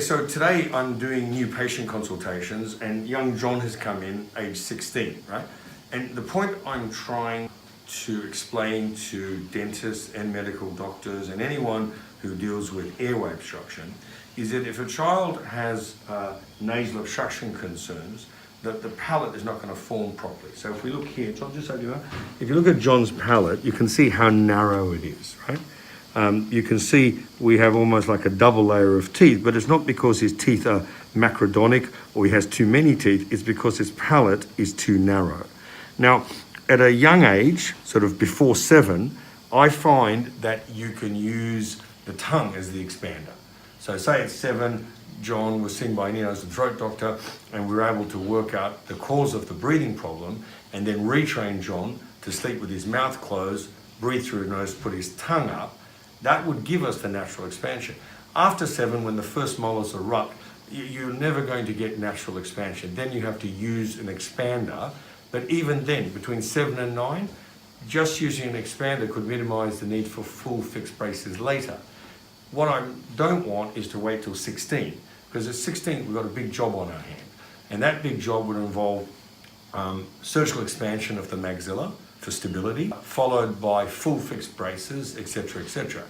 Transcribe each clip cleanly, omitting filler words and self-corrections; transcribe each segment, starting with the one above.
so today I'm doing new patient consultations and young John has come in, age 16, right? And the point I'm trying to explain to dentists and medical doctors and anyone who deals with airway obstruction is that if a child has nasal obstruction concerns, that the palate is not going to form properly. So if we look here, John, just over here, if you look at John's palate, you can see how narrow it is, right? You can see we have almost like a double layer of teeth, but it's not because his teeth are macrodonic or he has too many teeth, it's because his palate is too narrow. Now, at a young age, sort of before 7, I find that you can use the tongue as the expander. So say at 7, John was seen by an ear, nose and throat doctor, and we were able to work out the cause of the breathing problem and then retrain John to sleep with his mouth closed, breathe through his nose, put his tongue up. That would give us the natural expansion. After 7, when the first molars erupt, you're never going to get natural expansion. Then you have to use an expander. But even then, between 7 and 9, just using an expander could minimize the need for full fixed braces later. What I don't want is to wait till 16, because at 16 we've got a big job on our hand. And that big job would involve surgical expansion of the maxilla for stability, followed by full fixed braces, etc., etc.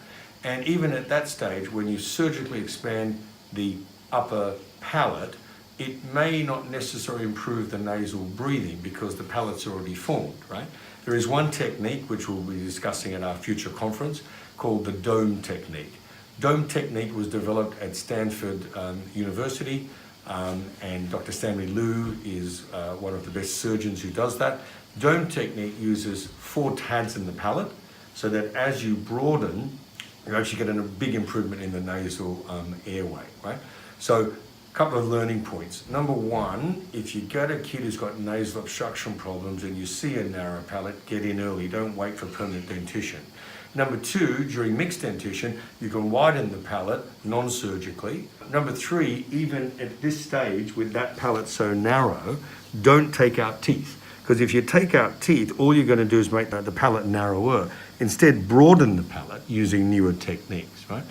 And even at that stage, when you surgically expand the upper palate, it may not necessarily improve the nasal breathing because the palate's already formed, right? There is one technique which we'll be discussing at our future conference called the dome technique. Dome technique was developed at Stanford University, and Dr. Stanley Liu is one of the best surgeons who does that. Dome technique uses 4 TADs in the palate so that as you broaden, you actually get a big improvement in the nasal airway, right? So a couple of learning points. Number 1, if you get a kid who's got nasal obstruction problems and you see a narrow palate, get in early, don't wait for permanent dentition. Number 2, during mixed dentition, you can widen the palate non-surgically. Number 3, even at this stage with that palate so narrow, don't take out teeth. Because if you take out teeth, all you're going to do is make the palate narrower. Instead, broaden the palate using newer techniques, right?